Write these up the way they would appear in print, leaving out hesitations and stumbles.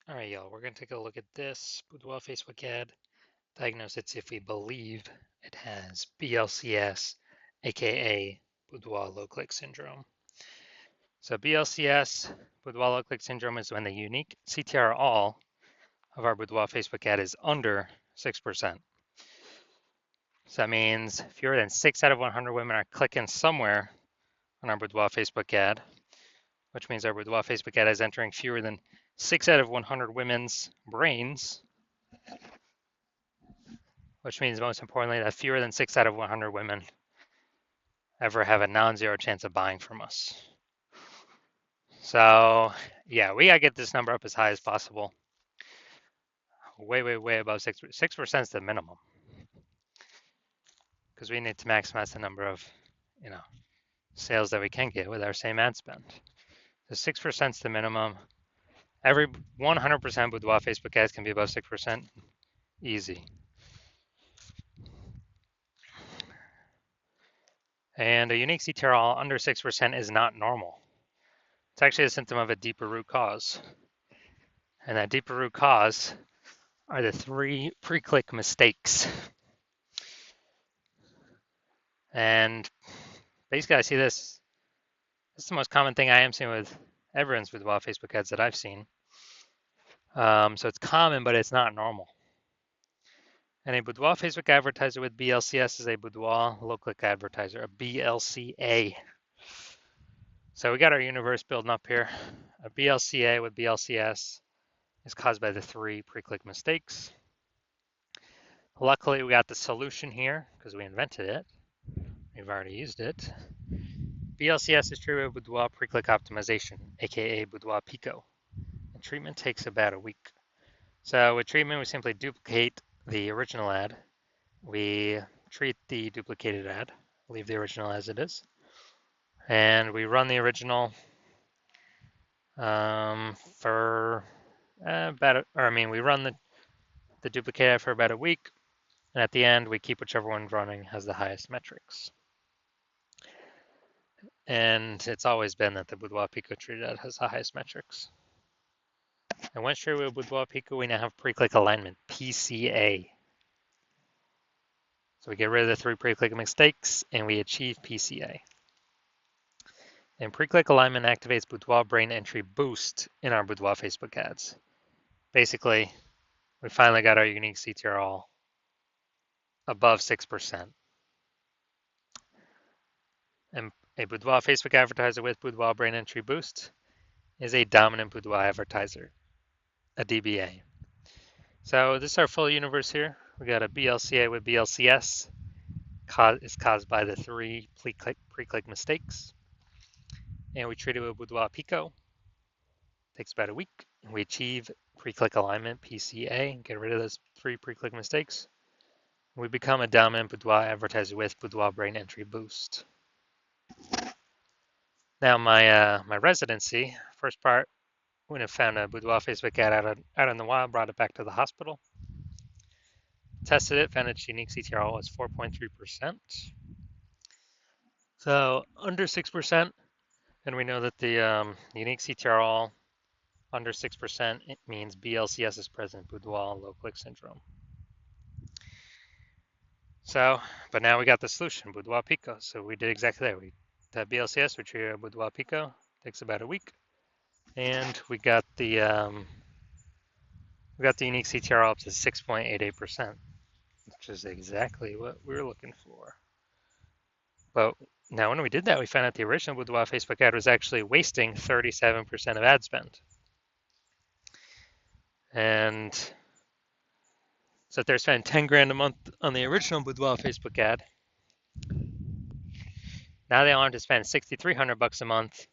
All right, y'all, we're going to take a look at this boudoir Facebook ad. Diagnose it if we believe it has BLCS, aka boudoir low click syndrome. So BLCS, boudoir low click syndrome, is when the unique CTR all of our boudoir Facebook ad is under 6%. So that means fewer than 6 out of 100 women are clicking somewhere on our boudoir Facebook ad, which means our boudoir Facebook ad is entering fewer than 6 out of 100 women's brains, which means most importantly that fewer than 6 out of 100 women ever have a non-zero chance of buying from us. So yeah, we gotta get this number up as high as possible. Way above 6%. 6% is the minimum because we need to maximize the number of, sales that we can get with our same ad spend. So 6% is the minimum. Every 100% boudoir Facebook ads can be above 6%. Easy. And a unique CTR all under 6% is not normal. It's actually a symptom of a deeper root cause. And that deeper root cause are the 3 pre-click mistakes. And basically, I see this. This is the most common thing I am seeing with everyone's boudoir Facebook ads that I've seen. So it's common, but it's not normal. And a boudoir Facebook advertiser with BLCS is a boudoir low-click advertiser, a BLCA. So we got our universe building up here. A BLCA with BLCS is caused by the 3 pre-click mistakes. Luckily, we got the solution here because we invented it. We've already used it. BLCS is treated with boudoir pre-click optimization, aka boudoir Pico. And treatment takes about a week. So with treatment, we simply duplicate the original ad. We treat the duplicated ad, leave the original as it is, and we run the original we run the duplicate ad for about a week, and at the end, we keep whichever one running has the highest metrics. And it's always been that the boudoir Pico treated ad has the highest metrics. And once treated with boudoir Pico, we now have pre-click alignment, PCA. So we get rid of the 3 pre-click mistakes, and we achieve PCA. And pre-click alignment activates boudoir brain entry boost in our boudoir Facebook ads. Basically, we finally got our unique CTR all above 6%. And a boudoir Facebook advertiser with boudoir brain entry boost is a dominant boudoir advertiser, a DBA. So this is our full universe here. We got a BLCA with BLCS. Is caused by the 3 pre-click mistakes. And we treat it with boudoir Pico. Takes about a week. And we achieve pre-click alignment, PCA, get rid of those 3 pre-click mistakes. We become a dominant boudoir advertiser with boudoir brain entry boost. Now my residency, first part, when I found a boudoir Facebook ad out in the wild, brought it back to the hospital. Tested it, found its unique CTR was 4.3%. So under 6%, and we know that the unique CTR all under 6%, it means BLCS is present, boudoir low click syndrome. So, but now we got the solution, boudoir Pico. So we did exactly that. We have BLCS, we treated boudoir Pico, takes about a week, and we got the unique CTR up to 6.88%, which is exactly what we were looking for. But now when we did that, we found out the original boudoir Facebook ad was actually wasting 37% of ad spend. And so if they're spending 10 grand a month on the original boudoir Facebook ad, now they want to spend $6,300 a month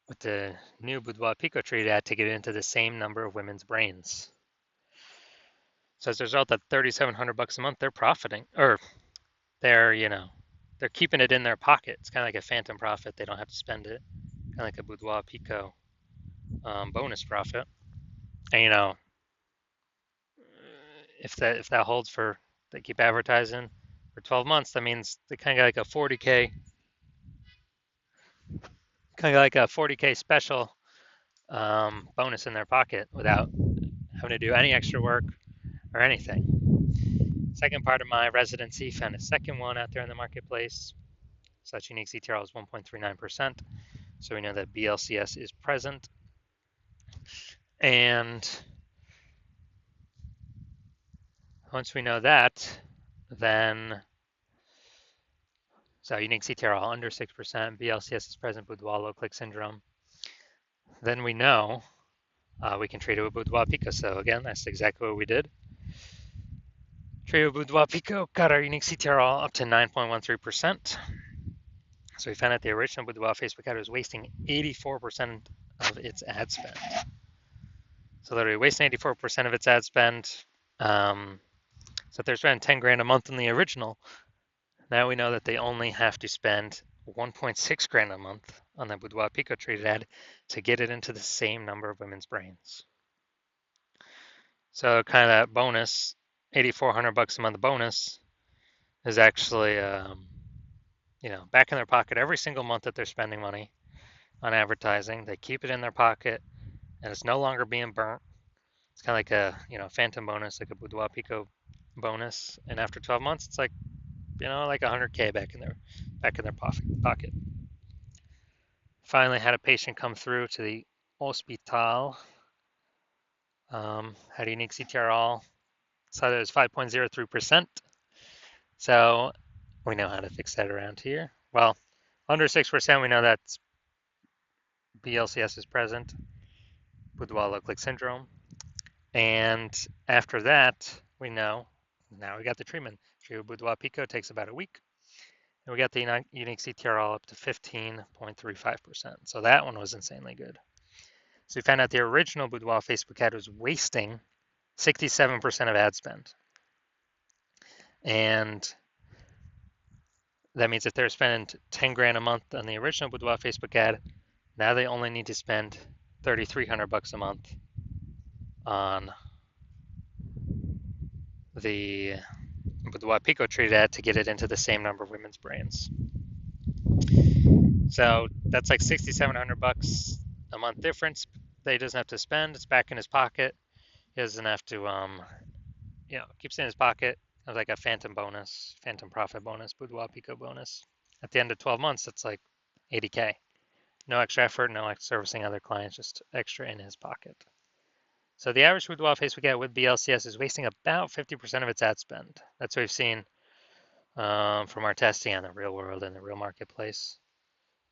with the new boudoir Pico treated ad to get into the same number of women's brains. So as a result of $3,700 a month, they're profiting, or they're keeping it in their pocket. It's kind of like a phantom profit. They don't have to spend it, kind of like a boudoir Pico bonus profit. And if that holds for, they keep advertising for 12 months, that means they kind of got like a kind of like a 40K special bonus in their pocket without having to do any extra work or anything. Second part of my residency, found a second one out there in the marketplace. Such unique CTRL is 1.39%. So we know that BLCS is present. And once we know that, then so unique CTRL under 6%, BLCS is present, boudoir low click syndrome. Then we know we can trade it with boudoir Pico. So again, that's exactly what we did. Trade with boudoir Pico, got our unique CTRL up to 9.13%. So we found out the original boudoir Facebook ad was wasting 84% of its ad spend. So literally wasting 84% of its ad spend. So if they're spending 10 grand a month on the original, now we know that they only have to spend 1.6 grand a month on the boudoir Pico traded ad to get it into the same number of women's brains. So kind of that bonus, $8,400 a month bonus, is actually back in their pocket every single month that they're spending money on advertising. They keep it in their pocket, and it's no longer being burnt. It's kind of like a phantom bonus, like a boudoir Pico bonus. And after 12 months, it's like like 100K back in their pocket. Finally, had a patient come through to the hospital. Had a unique CTRL. So that was 5.03%. So we know how to fix that around here. Well, under 6%, we know that BLCS is present, boudoir low click syndrome. And after that, we know now we got the treatment. Treatment with boudoir Pico takes about a week. And we got the unique CTRL up to 15.35%. So that one was insanely good. So we found out the original boudoir Facebook ad was wasting 67% of ad spend. And that means if they're spending 10 grand a month on the original boudoir Facebook ad, now they only need to spend $3,300 a month on the boudoir Pico treated ad to get it into the same number of women's brains. So that's like $6,700 a month difference that he doesn't have to spend. It's back in his pocket. He doesn't have to, keeps it in his pocket. It's like a phantom bonus, phantom profit bonus, boudoir Pico bonus. At the end of 12 months, it's like 80K. No extra effort, no extra servicing other clients, just extra in his pocket. So the average boudoir Facebook ad with BLCS is wasting about 50% of its ad spend. That's what we've seen from our testing on the real world and the real marketplace.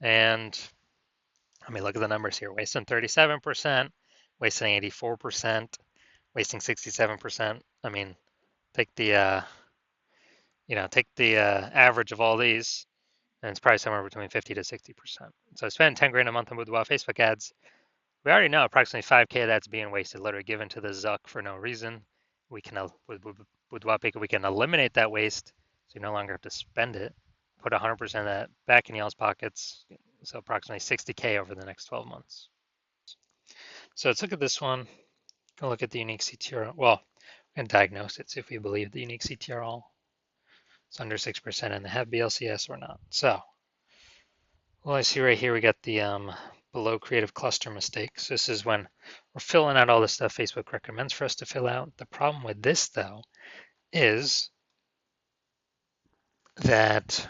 And I mean, look at the numbers here: wasting 37%, wasting 84%, wasting 67%. I mean, take the average of all these, and it's probably somewhere between 50 to 60%. So I spend 10 grand a month on boudoir Facebook ads. We already know approximately 5K of that's being wasted, literally given to the Zuck for no reason. We can with boudoir Pico, we can eliminate that waste, so you no longer have to spend it. Put 100% of that back in y'all's pockets, so approximately 60K over the next 12 months. So let's look at this one. Go look at the unique CTRL. Well, we can diagnose it, see if we believe the unique CTRL is under 6% and they have BLCS or not. So, well, I see right here we got the below creative cluster mistake. So this is when we're filling out all the stuff Facebook recommends for us to fill out. The problem with this, though, is that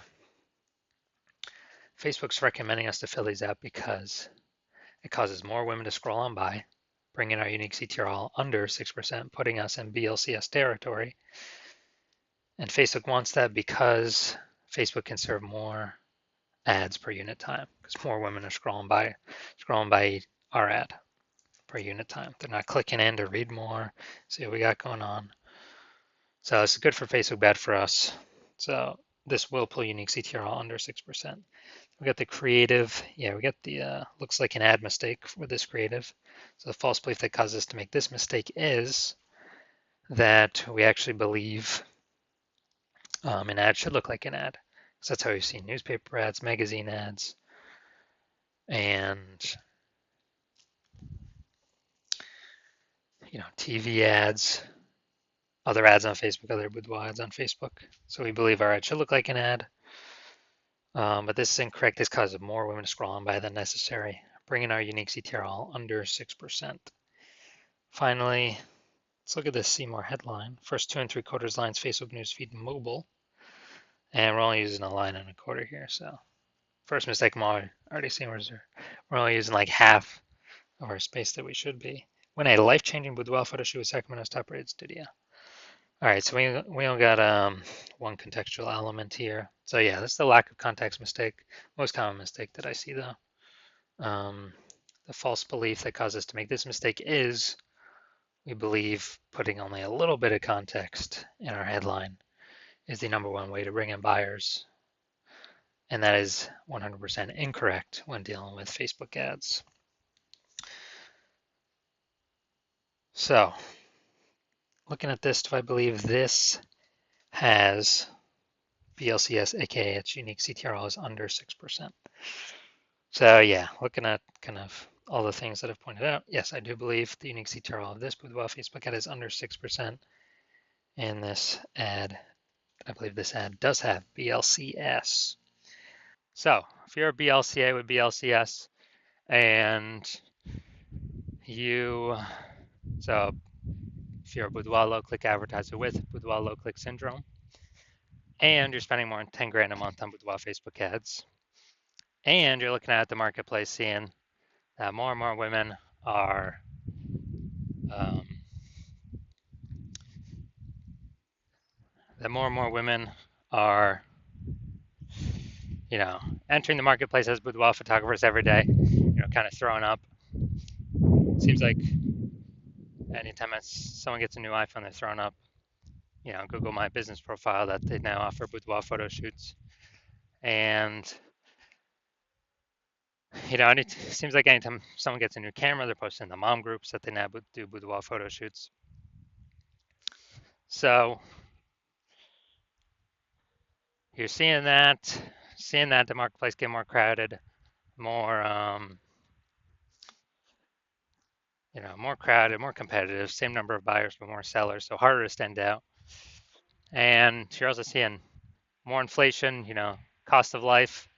Facebook's recommending us to fill these out because it causes more women to scroll on by, bringing our unique CTRL under 6%, putting us in BLCS territory. And Facebook wants that because Facebook can serve more ads per unit time because more women are scrolling by our ad per unit time. They're not clicking in to read more, see what we got going on. So it's good for Facebook, bad for us. So this will pull unique CTRL under 6%. We got the creative. Yeah, we got the looks like an ad mistake with this creative. So the false belief that caused us to make this mistake is that we actually believe an ad should look like an ad. So that's how we've seen newspaper ads, magazine ads, and TV ads, other ads on Facebook, other boudoir ads on Facebook. So we believe our ad should look like an ad. But this is incorrect. This causes more women to scroll on by than necessary, bringing our unique CTRL under 6%. Finally, let's look at this Seymour headline. First 2 3/4 lines Facebook newsfeed mobile. And we're only using a line and a quarter here. So first mistake I'm already seeing we're only using like half of our space that we should be. When a life-changing boudoir photo shoot with Sacramento's top-rated studio. All right, so we only got one contextual element here. So yeah, that's the lack of context mistake. Most common mistake that I see though. The false belief that caused us to make this mistake is we believe putting only a little bit of context in our headline is the number one way to bring in buyers. And that is 100% incorrect when dealing with Facebook ads. So looking at this, do I believe this has BLCS, aka its unique CTRL is under 6%? So yeah, looking at kind of all the things that I've pointed out, yes, I do believe the unique CTRL of this boudoir Facebook ad is under 6%. And this ad, I believe this ad does have BLCS. So if you're a BLCA with BLCS and so if you're a boudoir low click advertiser with boudoir low click syndrome, and you're spending more than 10 grand a month on boudoir Facebook ads, and you're looking at the marketplace seeing that more and more women are um, entering the marketplace as boudoir photographers every day, kind of throwing up. It seems like anytime someone gets a new iPhone, they're throwing up, Google My Business profile that they now offer boudoir photo shoots. And, it seems like anytime someone gets a new camera, they're posting in the mom groups that they now do boudoir photo shoots. So you're seeing that the marketplace get more crowded, more more crowded, more competitive, same number of buyers but more sellers, so harder to stand out. And you're also seeing more inflation, cost of life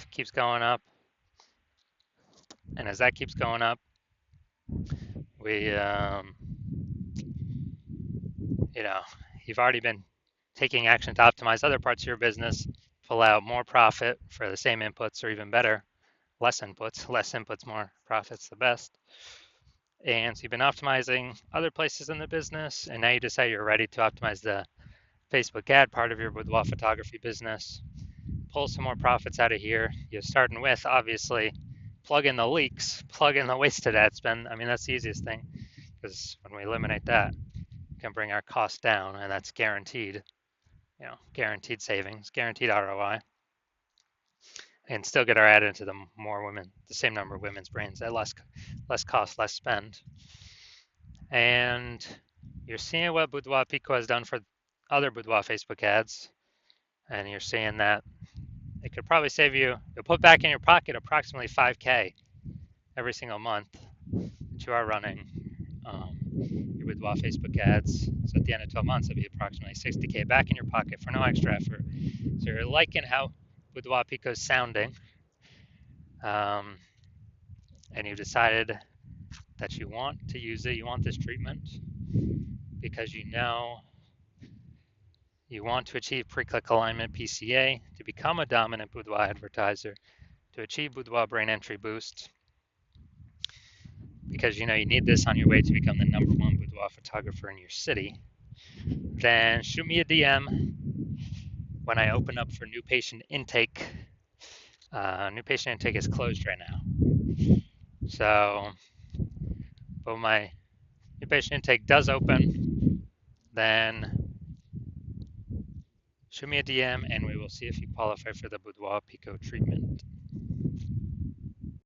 keeps going up. And as that keeps going up, we you've already been taking action to optimize other parts of your business, pull out more profit for the same inputs, or even better, less inputs, more profits, the best. And so you've been optimizing other places in the business, and now you decide you're ready to optimize the Facebook ad part of your boudoir photography business. Pull some more profits out of here. You're starting with, obviously, plug in the leaks, plug in the wasted ad spend. I mean, that's the easiest thing, because when we eliminate that, we can bring our costs down, and that's guaranteed, guaranteed savings, guaranteed ROI, and still get our ad into the same number of women's brains at less cost, less spend. And you're seeing what Boudoir Pico has done for other Boudoir Facebook ads, and you're seeing that it could probably save you'll put back in your pocket approximately 5K every single month that you are running your Boudoir Facebook ads. So at the end of 12 months, it'll be approximately 60K back in your pocket for no extra effort. So you're liking how Boudoir Pico is sounding, and you've decided that you want to use it, you want this treatment, because you want to achieve pre-click alignment PCA, to become a dominant boudoir advertiser, to achieve boudoir brain entry boost, because you need this on your way to become the #1 boudoir photographer in your city, then shoot me a DM when I open up for new patient intake. New patient intake is closed right now. So, but when my new patient intake does open, then shoot me a DM and we will see if you qualify for the Boudoir Pico treatment.